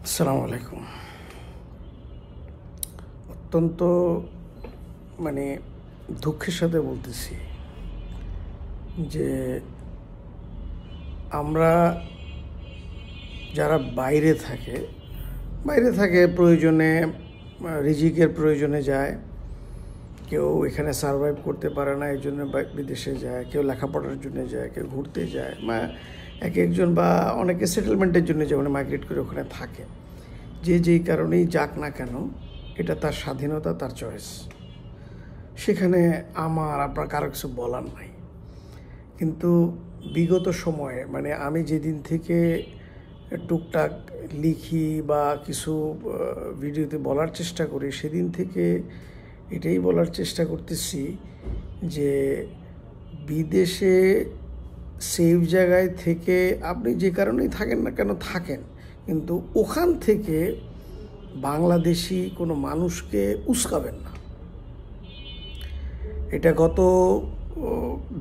আসসালামু আলাইকুম। অত্যন্ত মানে দুঃখের সাথে বলতেছি যে আমরা যারা বাইরে থাকে প্রয়োজনে, রিজিকের প্রয়োজনে যায়। কেউ এখানে সারভাইভ করতে পারে না, এই জন্য বিদেশে যায়। কেউ লেখাপড়ার জন্য যায়, কেউ ঘুরতে যায়, এক একজন বা অনেকে সেটেলমেন্টের জন্য যেমন মাইগ্রেট করে ওখানে থাকে। যেই কারণেই যাক না কেন, এটা তার স্বাধীনতা, তার চয়েস। সেখানে আপনার কারো কিছু বলার নাই। কিন্তু বিগত সময়ে আমি যেদিন থেকে টুকটাক লিখি বা কিছু ভিডিওতে বলার চেষ্টা করি, সেদিন থেকে এটাই বলার চেষ্টা করতেছি যে বিদেশে সেফ জায়গায় থেকে আপনি যে কারণেই থাকেন না কেন থাকেন, কিন্তু ওখান থেকে বাংলাদেশি কোনো মানুষকে উস্কাবেন না। এটা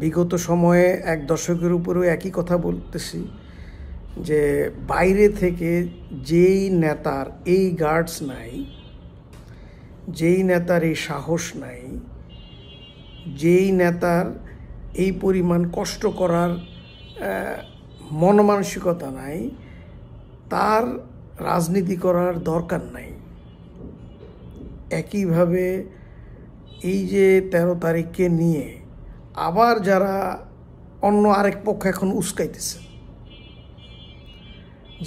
বিগত সময়ে এক দশকের উপরেও একই কথা বলতেছি যে বাইরে থেকে যেই নেতার এই গার্ডস নাই, যেই নেতার এই সাহস নাই, যেই নেতার এই পরিমাণ কষ্ট করার মনমানসিকতা নাই, তার রাজনীতি করার দরকার নাই। একইভাবে এই যে 13 তারিখকে নিয়ে আবার যারা অন্য আরেক পক্ষ এখন উস্কাইতেছে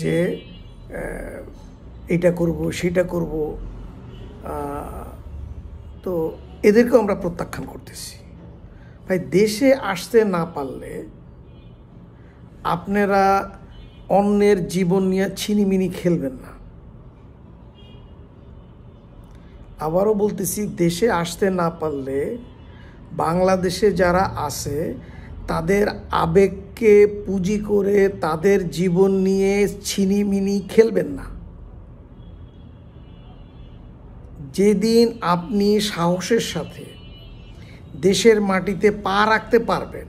যে এটা করব সেটা করব, তো এদেরকেও আমরা প্রত্যাখ্যান করতেছি। ভাই, দেশে আসতে না পারলে আপনারা অন্যের জীবন নিয়ে ছিনিমিনি খেলবেন না। আবারও বলতেছি, দেশে আসতে না পারলে বাংলাদেশে যারা আছে তাদের আবেগকে পুঁজি করে তাদের জীবন নিয়ে ছিনিমিনি খেলবেন না। যেদিন আপনি সাহসের সাথে দেশের মাটিতে পা রাখতে পারবেন,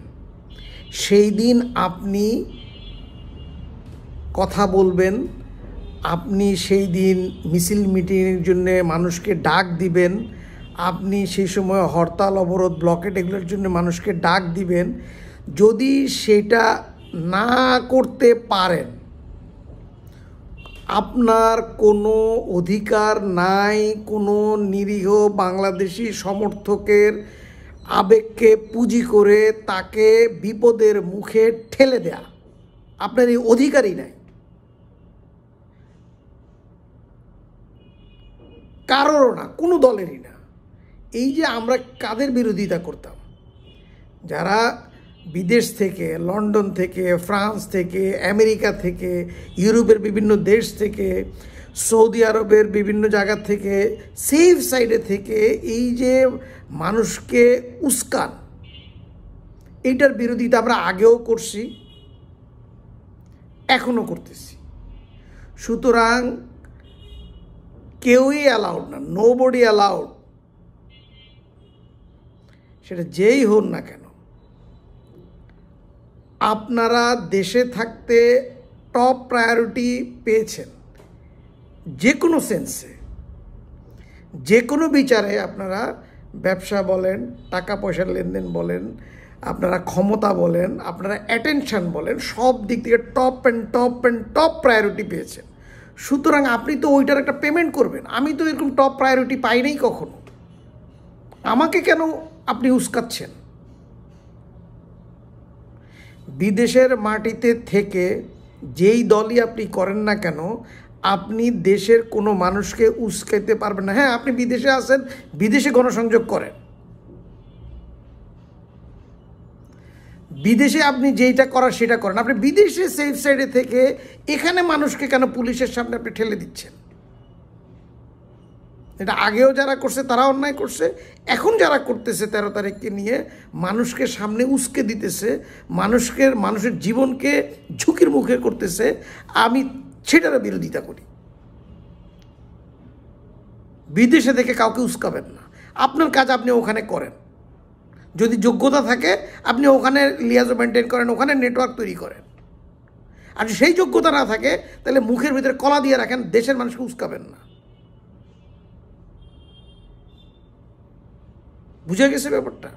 সেই দিন আপনি কথা বলবেন, আপনি সেই দিন মিছিল মিটিংয়ের জন্য মানুষকে ডাক দিবেন, আপনি সেই সময় হরতাল, অবরোধ, ব্লকেট এগুলোর জন্য মানুষকে ডাক দিবেন। যদি সেটা না করতে পারেন, আপনার কোনো অধিকার নাই কোনো নিরীহ বাংলাদেশি সমর্থকের আবেগকে পুঁজি করে তাকে বিপদের মুখে ঠেলে দেয়া। আপনার এই অধিকারই নাই, কারোরও না, কোনো দলেরই না। এই যে আমরা কাদের বিরোধিতা করতাম, যারা বিদেশ থেকে, লন্ডন থেকে, ফ্রান্স থেকে, আমেরিকা থেকে, ইউরোপের বিভিন্ন দেশ থেকে, সৌদি আরবের বিভিন্ন জায়গা থেকে, সেফ সাইডে থেকে এই যে মানুষকে উস্কান, এইটার বিরোধিতা আমরা আগেও করছি, এখনও করতেছি। সুতরাং কেউই অ্যালাউড না, নোবডি অ্যালাউড, সেটা যেই হন না কেন। আপনারা দেশে থাকতে টপ প্রায়োরিটি পেয়েছেন, যে কোনো সেন্সে, যে কোনো বিচারে। আপনারা ব্যবসা বলেন, টাকা পয়সার লেনদেন বলেন, আপনারা ক্ষমতা বলেন, আপনারা অ্যাটেনশন বলেন, সব দিক থেকে টপ প্রায়োরিটি পেয়েছেন। সুতরাং আপনি তো ওইটার একটা পেমেন্ট করবেন। আমি তো এরকম টপ প্রায়োরিটি পাই নাই কখনো, আমাকে কেন আপনি উস্কাচ্ছেন? বিদেশের মাটিতে থেকে যেই দলই আপনি করেন না কেন, আপনি দেশের কোনো মানুষকে উস্কাইতে পারবেন না। হ্যাঁ, আপনি বিদেশে আছেন, বিদেশে গণসংযোগ করেন, বিদেশে আপনি যেইটা করার সেটা করেন। আপনি বিদেশে সেফ সাইডে থেকে এখানে মানুষকে কেন পুলিশের সামনে আপনি ঠেলে দিচ্ছেন? এটা আগেও যারা করছে তারা অন্যায় করছে, এখন যারা করতেছে 13 তারিখকে নিয়ে মানুষকে সামনে উস্কে দিতেছে, মানুষের জীবনকে ঝুঁকির মুখে করতেছে, আমি সেটারও বিরোধিতা করি। বিদেশে থেকে কাউকে উস্কাবেন না। আপনার কাজ আপনি ওখানে করেন, যদি যোগ্যতা থাকে আপনি ওখানে লিয়াজো মেনটেন করেন, ওখানে নেটওয়ার্ক তৈরি করেন। আর যদি সেই যোগ্যতা না থাকে তাহলে মুখের ভিতরে কলা দিয়ে রাখেন, দেশের মানুষকে উস্কাবেন না। বুঝে গেছে ব্যাপারটা?